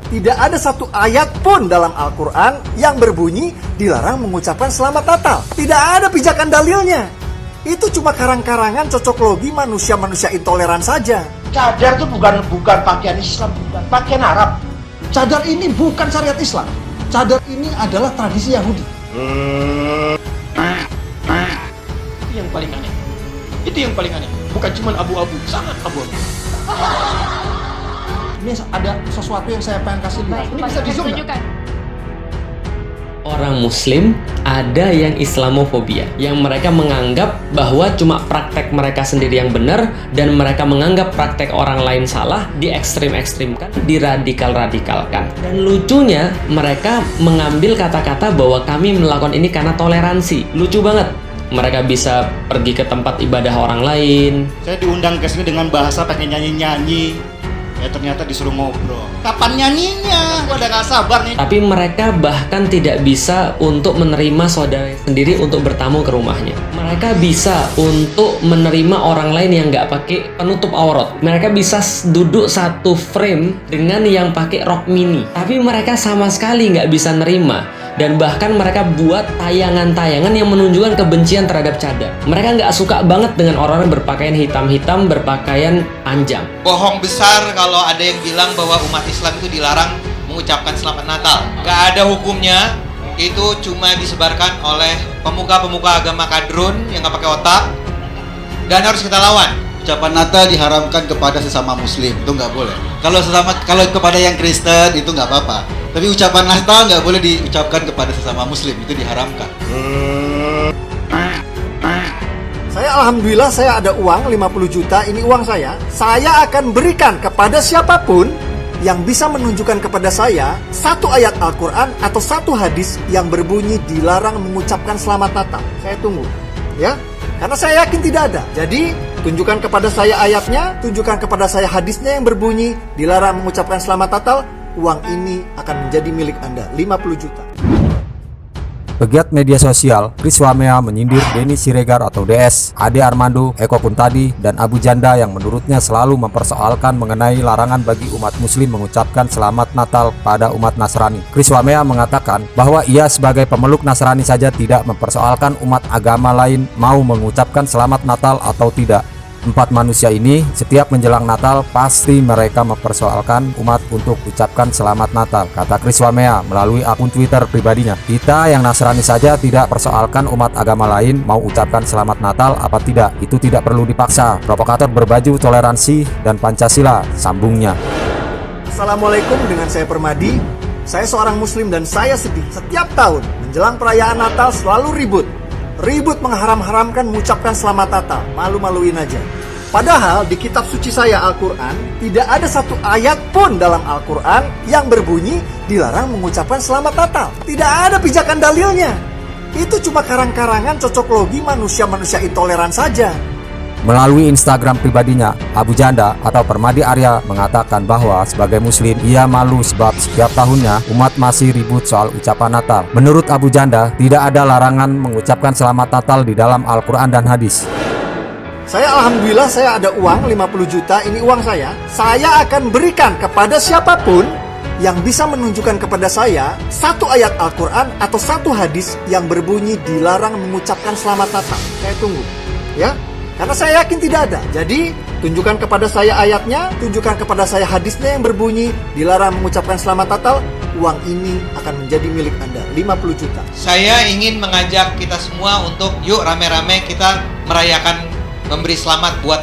Tidak ada satu ayat pun dalam Al-Quran yang berbunyi dilarang mengucapkan selamat Natal. Tidak ada pijakan dalilnya. Itu cuma karang-karangan cocok logi manusia-manusia intoleran saja. Cadar itu bukan pakaian Islam, bukan pakaian Arab. Cadar ini bukan syariat Islam. Cadar ini adalah tradisi Yahudi. Itu yang paling aneh. Itu yang paling aneh. Bukan cuma abu-abu, sangat abu-abu. Ini ada sesuatu yang saya pengen kasih lihat. Ini bisa di zoom nggak? Orang Muslim ada yang Islamofobia, yang mereka menganggap bahwa cuma praktek mereka sendiri yang benar dan mereka menganggap praktek orang lain salah, diekstrim-ekstrimkan, diradikal-radikalkan. Dan lucunya mereka mengambil kata-kata bahwa kami melakukan ini karena toleransi. Lucu banget. Mereka bisa pergi ke tempat ibadah orang lain. Saya diundang ke sini dengan bahasa pakai nyanyi-nyanyi. Ya ternyata disuruh ngobrol. Kapan nyanyinya? Gua udah gak sabar nih. Tapi mereka bahkan tidak bisa untuk menerima saudara sendiri untuk bertamu ke rumahnya. Mereka bisa untuk menerima orang lain yang nggak pakai penutup aurat. Mereka bisa duduk satu frame dengan yang pakai rok mini. Tapi mereka sama sekali nggak bisa nerima. Dan bahkan mereka buat tayangan-tayangan yang menunjukkan kebencian terhadap cadar. Mereka nggak suka banget dengan orang-orang berpakaian hitam-hitam, berpakaian panjang. Bohong besar kalau ada yang bilang bahwa umat Islam itu dilarang mengucapkan selamat Natal. Nggak ada hukumnya, itu cuma disebarkan oleh pemuka-pemuka agama kadrun yang nggak pakai otak, dan harus kita lawan. Ucapan Natal diharamkan kepada sesama Muslim, itu nggak boleh. Kalau kepada yang Kristen itu nggak apa-apa. Tapi ucapan Natal nggak boleh diucapkan kepada sesama Muslim, itu diharamkan. Alhamdulillah saya ada uang 50 juta, ini uang saya. Saya akan berikan kepada siapapun yang bisa menunjukkan kepada saya satu ayat Al-Quran atau satu hadis yang berbunyi dilarang mengucapkan selamat Natal. Saya tunggu, ya. Karena saya yakin tidak ada. Jadi, tunjukkan kepada saya ayatnya, tunjukkan kepada saya hadisnya yang berbunyi dilarang mengucapkan selamat Natal. Uang ini akan menjadi milik Anda, 50 juta. Pegiat media sosial, Chris Wamea menyindir Denny Siregar atau DS, Ade Armando, Eko Kuntadi, dan Abu Janda yang menurutnya selalu mempersoalkan mengenai larangan bagi umat muslim mengucapkan selamat Natal pada umat Nasrani. Chris Wamea mengatakan bahwa ia sebagai pemeluk Nasrani saja tidak mempersoalkan umat agama lain mau mengucapkan selamat Natal atau tidak. Empat manusia ini setiap menjelang Natal pasti mereka mempersoalkan umat untuk ucapkan selamat Natal, kata Chris Wamea melalui akun Twitter pribadinya. Kita yang Nasrani saja tidak persoalkan umat agama lain mau ucapkan selamat Natal apa tidak, itu tidak perlu dipaksa. Provokator berbaju toleransi dan Pancasila, sambungnya. Assalamualaikum, dengan saya Permadi. Saya seorang muslim dan saya sedih. Setiap tahun menjelang perayaan Natal selalu ribut mengharam-haramkan mengucapkan selamat Natal. Malu-maluin aja. Padahal di kitab suci saya Al-Quran tidak ada satu ayat pun dalam Al-Quran yang berbunyi dilarang mengucapkan selamat Natal. Tidak ada pijakan dalilnya. Itu cuma karang-karangan cocok logi manusia-manusia intoleran saja. Melalui Instagram pribadinya, Abu Janda atau Permadi Arya mengatakan bahwa sebagai muslim ia malu sebab setiap tahunnya umat masih ribut soal ucapan Natal. Menurut Abu Janda, tidak ada larangan mengucapkan selamat Natal di dalam Al-Quran dan hadis. Alhamdulillah saya ada uang 50 juta, ini uang saya. Saya akan berikan kepada siapapun yang bisa menunjukkan kepada saya satu ayat Al-Quran atau satu hadis yang berbunyi dilarang mengucapkan selamat Natal. Saya tunggu, ya. Karena saya yakin tidak ada. Jadi, tunjukkan kepada saya ayatnya, tunjukkan kepada saya hadisnya yang berbunyi dilarang mengucapkan selamat Natal. Uang ini akan menjadi milik Anda, 50 juta. Saya ingin mengajak kita semua untuk yuk rame-rame kita merayakan, memberi selamat buat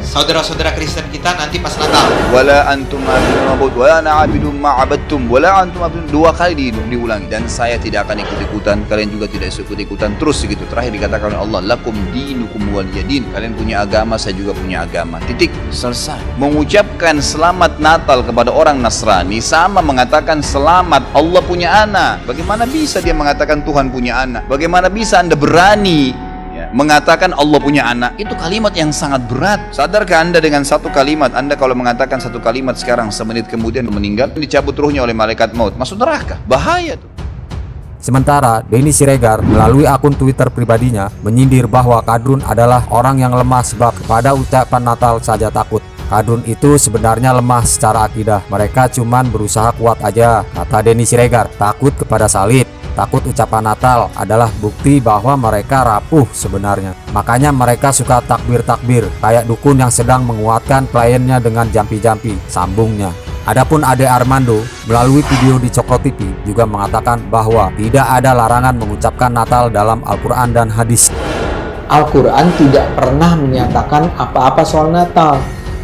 saudara-saudara Kristen kita nanti pas Natal. Wala antum ma'budun wala na'budun ma'abadtum wala antum ma'budun, dua kali diulangi. Dan saya tidak akan ikut-ikutan, kalian juga tidak ikut-ikutan, terus begitu. Terakhir dikatakan oleh Allah, lakum dinukum waliyadin, kalian punya agama, saya juga punya agama. Titik, selesai. Mengucapkan selamat Natal kepada orang Nasrani sama mengatakan selamat Allah punya anak. Bagaimana bisa dia mengatakan Tuhan punya anak? Bagaimana bisa Anda berani mengatakan Allah punya anak? Itu kalimat yang sangat berat. Sadarkah Anda dengan satu kalimat, Anda kalau mengatakan satu kalimat sekarang, semenit kemudian meninggal, dicabut ruhnya oleh malaikat maut, masuk neraka? Bahaya tuh. Sementara Denny Siregar melalui akun Twitter pribadinya menyindir bahwa kadrun adalah orang yang lemah sebab kepada ucapan Natal saja takut. Kadrun itu sebenarnya lemah secara akidah. Mereka cuman berusaha kuat aja, kata Denny Siregar. Takut kepada salib, takut ucapan Natal adalah bukti bahwa mereka rapuh sebenarnya. Makanya mereka suka takbir-takbir, kayak dukun yang sedang menguatkan kliennya dengan jampi-jampi, sambungnya. Adapun Ade Armando melalui video di Cokro TV juga mengatakan bahwa tidak ada larangan mengucapkan Natal dalam Al-Quran dan hadis. Al-Quran tidak pernah menyatakan apa-apa soal Natal.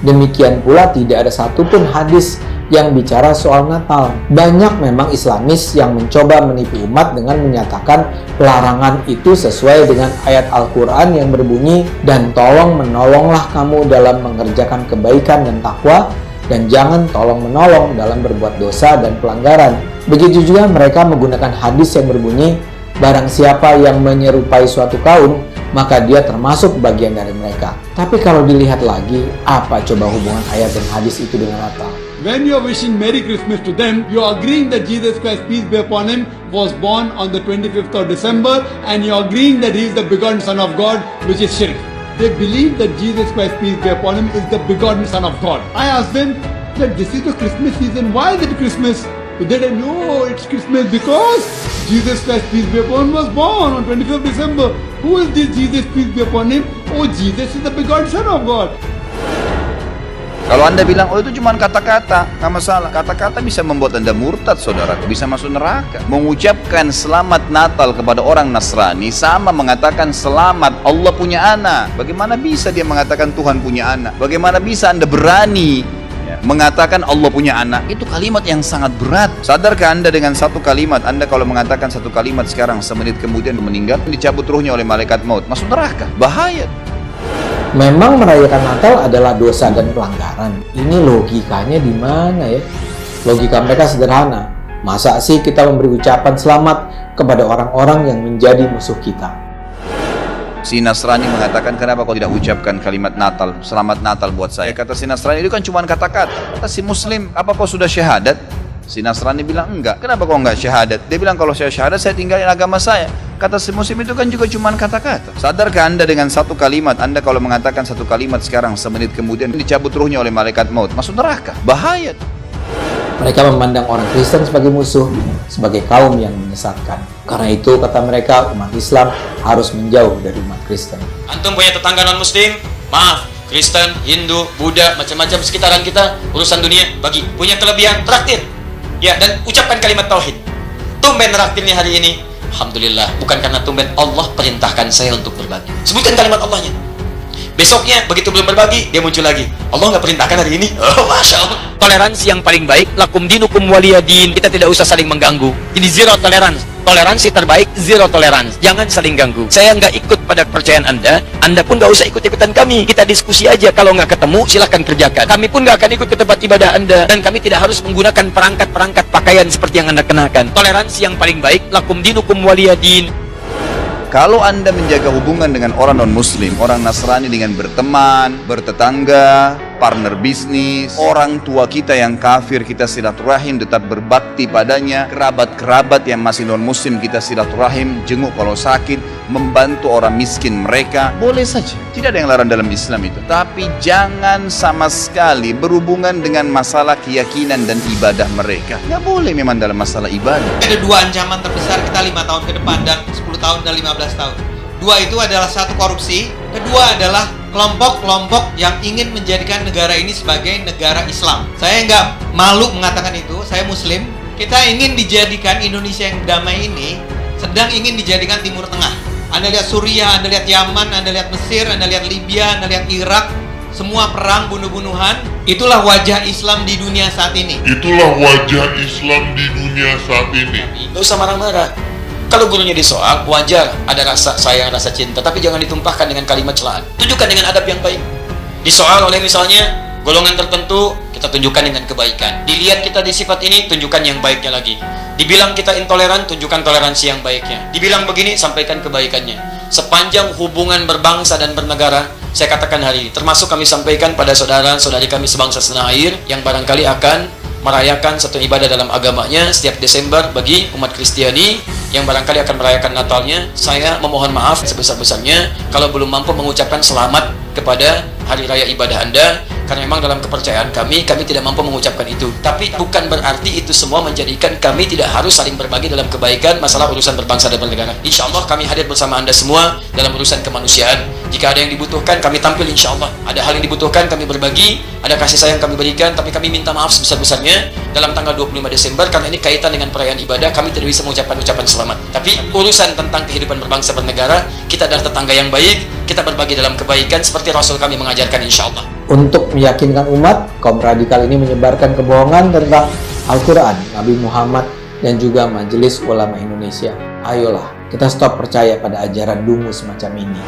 Demikian pula tidak ada satupun hadis yang bicara soal Natal. Banyak memang Islamis yang mencoba menipu umat dengan menyatakan larangan itu sesuai dengan ayat Al-Quran yang berbunyi, dan tolong menolonglah kamu dalam mengerjakan kebaikan dan takwa, dan jangan tolong menolong dalam berbuat dosa dan pelanggaran. Begitu juga mereka menggunakan hadis yang berbunyi, barang siapa yang menyerupai suatu kaum, maka dia termasuk bagian dari mereka. Tapi kalau dilihat lagi, apa coba hubungan ayat dan hadis itu dengan Natal? When you are wishing Merry Christmas to them, you are agreeing that Jesus Christ, peace be upon him, was born on the 25th of December, and you are agreeing that he is the begotten Son of God, which is shirk. They believe that Jesus Christ, peace be upon him, is the begotten Son of God. I asked them that this is the Christmas season. Why is it Christmas? They didn't know it's Christmas because Jesus Christ, peace be upon him, was born on 25th December. Who is this Jesus, peace be upon him? Oh, Jesus is the begotten Son of God. Kalau Anda bilang, oh itu cuma kata-kata, nggak masalah. Kata-kata bisa membuat Anda murtad, saudara, bisa masuk neraka. Mengucapkan selamat Natal kepada orang Nasrani sama mengatakan selamat Allah punya anak. Bagaimana bisa dia mengatakan Tuhan punya anak? Bagaimana bisa Anda berani mengatakan Allah punya anak? Itu kalimat yang sangat berat. Sadarkah Anda dengan satu kalimat, Anda kalau mengatakan satu kalimat sekarang, semenit kemudian meninggal, dicabut ruhnya oleh malaikat maut, masuk neraka, bahaya. Memang merayakan Natal adalah dosa dan pelanggaran. Ini logikanya di mana ya? Logika mereka sederhana. Masa sih kita memberi ucapan selamat kepada orang-orang yang menjadi musuh kita? Si Nasrani mengatakan, kenapa kau tidak ucapkan kalimat Natal, selamat Natal buat saya? Kata si Nasrani, itu kan cuma kata-kata. Kata si Muslim, apa kau sudah syahadat? Si Nasrani bilang, enggak. Kenapa kau enggak syahadat? Dia bilang, kalau saya syahadat, saya tinggalin agama saya. Kata si Muslim, itu kan juga cuma kata-kata. Sadarkah Anda dengan satu kalimat, Anda kalau mengatakan satu kalimat sekarang, semenit kemudian dicabut ruhnya oleh malaikat maut, masuk neraka, bahaya. Mereka memandang orang Kristen sebagai musuh, sebagai kaum yang menyesatkan. Karena itu, kata mereka, umat Islam harus menjauh dari umat Kristen. Antum punya tetangga non-muslim? Maaf, Kristen, Hindu, Buddha, macam-macam sekitaran kita, urusan dunia, bagi. Punya kelebihan, traktir. Ya, dan ucapkan kalimat tauhid. Tumben traktirnya hari ini. Alhamdulillah, bukan karena tumben, Allah perintahkan saya untuk berbagi. Sebutkan kalimat Allahnya. Besoknya, begitu belum berbagi, dia muncul lagi. Allah nggak perintahkan hari ini. Oh, Masya Allah. Toleransi yang paling baik, lakum dinukum waliyadin. Kita tidak usah saling mengganggu. Ini zero tolerance. Toleransi terbaik, zero tolerance. Jangan saling ganggu. Saya nggak ikut pada kepercayaan Anda pun nggak usah ikut-ikutan kami. Kita diskusi aja. Kalau nggak ketemu, silahkan kerjakan. Kami pun nggak akan ikut ke tempat ibadah Anda. Dan kami tidak harus menggunakan perangkat-perangkat pakaian seperti yang Anda kenakan. Toleransi yang paling baik, lakum dinukum waliyadin. Kalau Anda menjaga hubungan dengan orang non-muslim, orang Nasrani dengan berteman, bertetangga, partner bisnis, orang tua kita yang kafir kita silaturahim, tetap berbakti padanya, kerabat-kerabat yang masih non-muslim kita silaturahim, jenguk kalau sakit, membantu orang miskin mereka, boleh saja. Tidak ada yang larang dalam Islam itu. Tapi jangan sama sekali berhubungan dengan masalah keyakinan dan ibadah mereka. Nggak boleh memang dalam masalah ibadah. Ada dua ancaman terbesar kita 5 tahun ke depan dan 10 tahun dan 15 tahun. Dua itu adalah satu korupsi, kedua adalah kelompok-kelompok yang ingin menjadikan negara ini sebagai negara Islam. Saya nggak malu mengatakan itu, saya Muslim. Kita ingin dijadikan Indonesia yang damai ini, sedang ingin dijadikan Timur Tengah. Anda lihat Suriah, Anda lihat Yaman, Anda lihat Mesir, Anda lihat Libya, Anda lihat Irak, semua perang bunuh-bunuhan. Itulah wajah Islam di dunia saat ini. Itulah wajah Islam di dunia saat ini. Nggak usah marah-marah. Kalau gurunya disoal, wajar ada rasa sayang, rasa cinta, tapi jangan ditumpahkan dengan kalimat celaan. Tunjukkan dengan adab yang baik. Disoal oleh misalnya golongan tertentu, kita tunjukkan dengan kebaikan. Dilihat kita di sifat ini, tunjukkan yang baiknya lagi. Dibilang kita intoleran, tunjukkan toleransi yang baiknya. Dibilang begini, sampaikan kebaikannya. Sepanjang hubungan berbangsa dan bernegara, saya katakan hari ini, termasuk kami sampaikan pada saudara-saudari kami sebangsa setanah air yang barangkali akan merayakan satu ibadah dalam agamanya setiap Desember bagi umat Kristiani yang barangkali akan merayakan Natalnya. Saya memohon maaf sebesar-besarnya kalau belum mampu mengucapkan selamat kepada hari raya ibadah Anda. Karena memang dalam kepercayaan kami tidak mampu mengucapkan itu. Tapi bukan berarti itu semua menjadikan kami tidak harus saling berbagi dalam kebaikan masalah urusan berbangsa dan bernegara. Insya Allah kami hadir bersama Anda semua dalam urusan kemanusiaan. Jika ada yang dibutuhkan, kami tampil insya Allah. Ada hal yang dibutuhkan, kami berbagi. Ada kasih sayang kami berikan, tapi kami minta maaf sebesar-besarnya dalam tanggal 25 Desember karena ini kaitan dengan perayaan ibadah, kami tidak bisa mengucapkan ucapan selamat. Tapi urusan tentang kehidupan berbangsa bernegara, kita adalah tetangga yang baik, kita berbagi dalam kebaikan seperti Rasul kami mengajarkan insya Allah. Untuk meyakinkan umat, kaum radikal ini menyebarkan kebohongan tentang Al-Quran, Nabi Muhammad, dan juga Majelis Ulama Indonesia. Ayolah, kita stop percaya pada ajaran dungu semacam ini.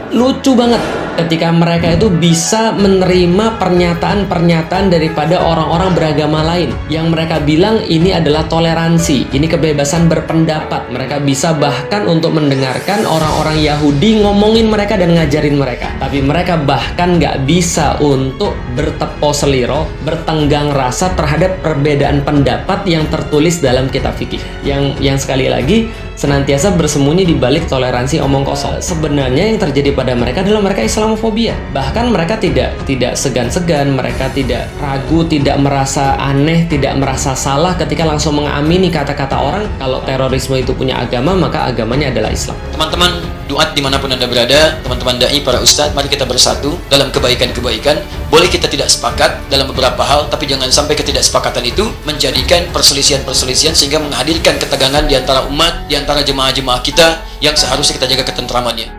Lucu banget ketika mereka itu bisa menerima pernyataan-pernyataan daripada orang-orang beragama lain yang mereka bilang ini adalah toleransi, ini kebebasan berpendapat. Mereka bisa bahkan untuk mendengarkan orang-orang Yahudi ngomongin mereka dan ngajarin mereka, tapi mereka bahkan nggak bisa untuk bertepo seliro, bertenggang rasa terhadap perbedaan pendapat yang tertulis dalam kitab fikih yang sekali lagi senantiasa bersembunyi di balik toleransi omong kosong. Sebenarnya yang terjadi pada mereka adalah mereka Islamofobia. Bahkan mereka tidak segan-segan, mereka tidak ragu, tidak merasa aneh, tidak merasa salah ketika langsung mengamini kata-kata orang kalau terorisme itu punya agama, maka agamanya adalah Islam. Teman-teman duat dimanapun Anda berada, teman-teman da'i, para ustadz, mari kita bersatu dalam kebaikan-kebaikan. Boleh kita tidak sepakat dalam beberapa hal, tapi jangan sampai ketidaksepakatan itu menjadikan perselisihan-perselisihan sehingga menghadirkan ketegangan di antara umat, di antara jemaah-jemaah kita yang seharusnya kita jaga ketentramannya.